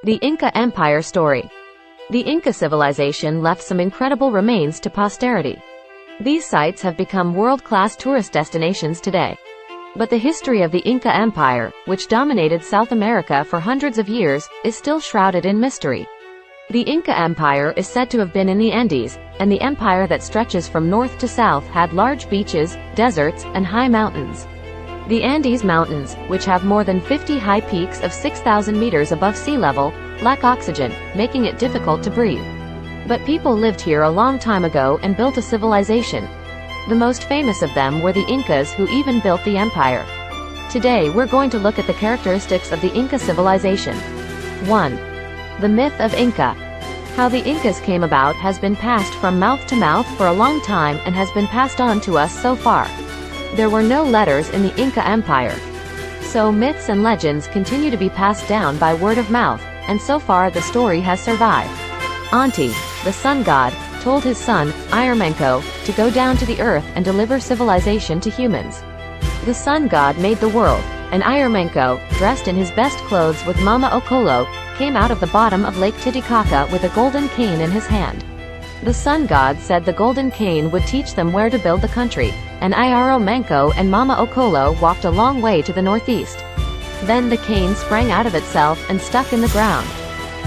The Inca Empire story. The Inca civilization left some incredible remains to posterity. These sites have become world-class tourist destinations today. But the history of the Inca Empire, which dominated South America for hundreds of years, is still shrouded in mystery. The Inca Empire is said to have been in the Andes, and the empire that stretches from north to south had large beaches, deserts, and high mountains. The Andes Mountains, which have more than 50 high peaks of 6,000 meters above sea level, lack oxygen, making it difficult to breathe. But people lived here a long time ago and built a civilization. The most famous of them were the Incas, who even built the empire. Today we're going to look at the characteristics of the Inca civilization. 1. The myth of Inca. How the Incas came about has been passed from mouth to mouth for a long time and has been passed on to us so far. There were no letters in the Inca Empire. So myths and legends continue to be passed down by word of mouth, and so far the story has survived. Anti, the sun god, told his son, Iramenco, to go down to the earth and deliver civilization to humans. The sun god made the world, and Iramenco, dressed in his best clothes with Mama Okolo, came out of the bottom of Lake Titicaca with a golden cane in his hand. The sun god said the golden cane would teach them where to build the country, and Iramenco and Mama Okolo walked a long way to the northeast. Then the cane sprang out of itself and stuck in the ground.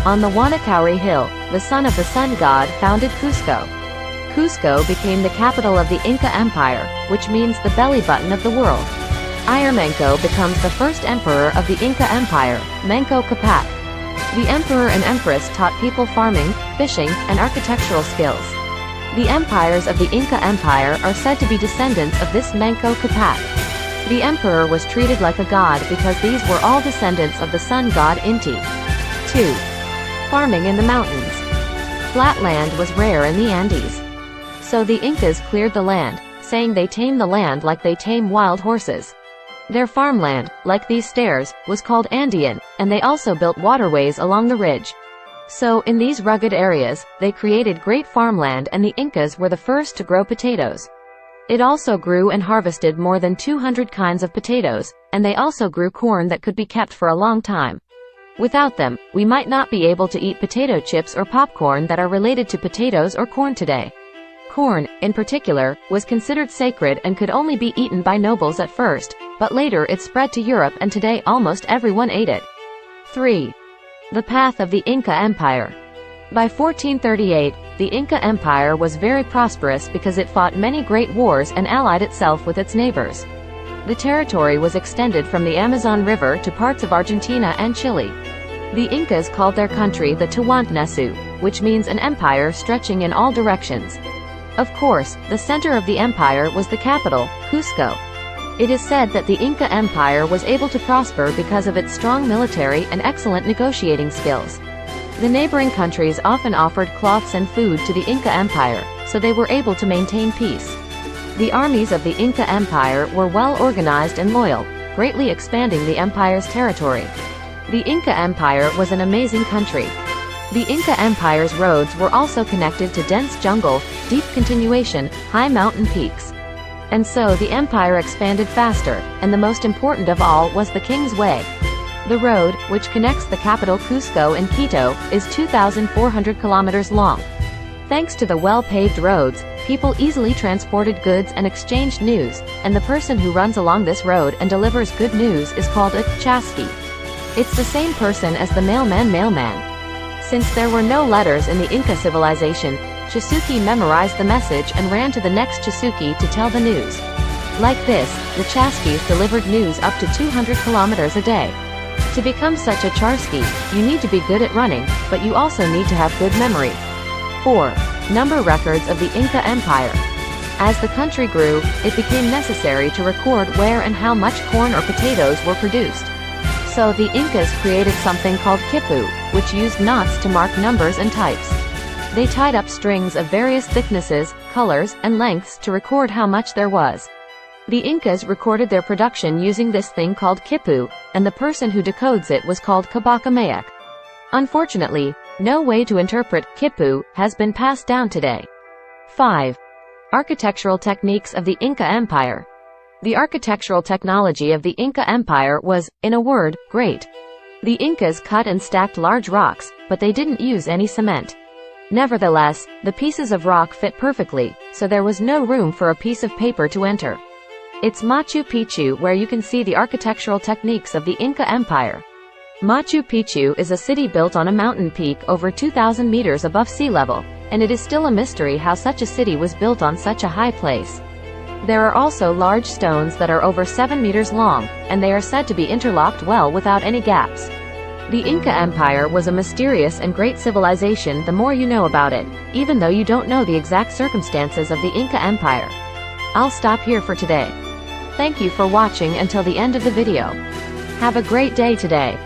On the Huanacauri hill, the son of the sun god founded Cusco. Cusco became the capital of the Inca Empire, which means the belly button of the world. Iramenco becomes the first emperor of the Inca Empire, Manco Capac. The emperor and empress taught people farming, fishing, and architectural skills. The empires of the Inca Empire are said to be descendants of this Manco Capac. The emperor was treated like a god because these were all descendants of the sun god Inti. 2. Farming in the mountains. Flat land was rare in the Andes. So the Incas cleared the land, saying they tame the land like they tame wild horses. Their farmland, like these stairs, was called Andean, and they also built waterways along the ridge. So, in these rugged areas, they created great farmland, and the Incas were the first to grow potatoes. It also grew and harvested more than 200 kinds of potatoes, and they also grew corn that could be kept for a long time. Without them, we might not be able to eat potato chips or popcorn that are related to potatoes or corn today. Corn, in particular, was considered sacred and could only be eaten by nobles at first, but later it spread to Europe and today almost everyone ate it. 3. The path of the Inca Empire. By 1438, the Inca Empire was very prosperous because it fought many great wars and allied itself with its neighbors. The territory was extended from the Amazon River to parts of Argentina and Chile. The Incas called their country the Tahuantinsuyo, which means an empire stretching in all directions. Of course, the center of the empire was the capital, Cusco. It is said that the Inca Empire was able to prosper because of its strong military and excellent negotiating skills. The neighboring countries often offered cloths and food to the Inca Empire, so they were able to maintain peace. The armies of the Inca Empire were well organized and loyal, greatly expanding the empire's territory. The Inca Empire was an amazing country. The Inca Empire's roads were also connected to dense jungle, deep continuation, high mountain peaks. And so the empire expanded faster, and the most important of all was the King's Way. The road, which connects the capital Cusco and Quito, is 2,400 kilometers long. Thanks to the well-paved roads, people easily transported goods and exchanged news, and the person who runs along this road and delivers good news is called a chasqui. It's the same person as the mailman. Since there were no letters in the Inca civilization, Chasuki memorized the message and ran to the next Chasuki to tell the news. Like this, the chasquis delivered news up to 200 kilometers a day. To become such a charsqui, you need to be good at running, but you also need to have good memory. 4. Number records of the Inca Empire. As the country grew, it became necessary to record where and how much corn or potatoes were produced. So the Incas created something called quipu, which used knots to mark numbers and types. They tied up strings of various thicknesses, colors, and lengths to record how much there was. The Incas recorded their production using this thing called quipu, and the person who decodes it was called kabakamayak. Unfortunately, no way to interpret quipu has been passed down today. 5. Architectural techniques of the Inca Empire. The architectural technology of the Inca Empire was, in a word, great. The Incas cut and stacked large rocks, but they didn't use any cement. Nevertheless, the pieces of rock fit perfectly, so there was no room for a piece of paper to enter. It's Machu Picchu, where you can see the architectural techniques of the Inca Empire. Machu Picchu is a city built on a mountain peak over 2,000 meters above sea level, and it is still a mystery how such a city was built on such a high place. There are also large stones that are over 7 meters long, and they are said to be interlocked well without any gaps. The Inca Empire was a mysterious and great civilization the more you know about it, even though you don't know the exact circumstances of the Inca Empire. I'll stop here for today. Thank you for watching until the end of the video. Have a great day today.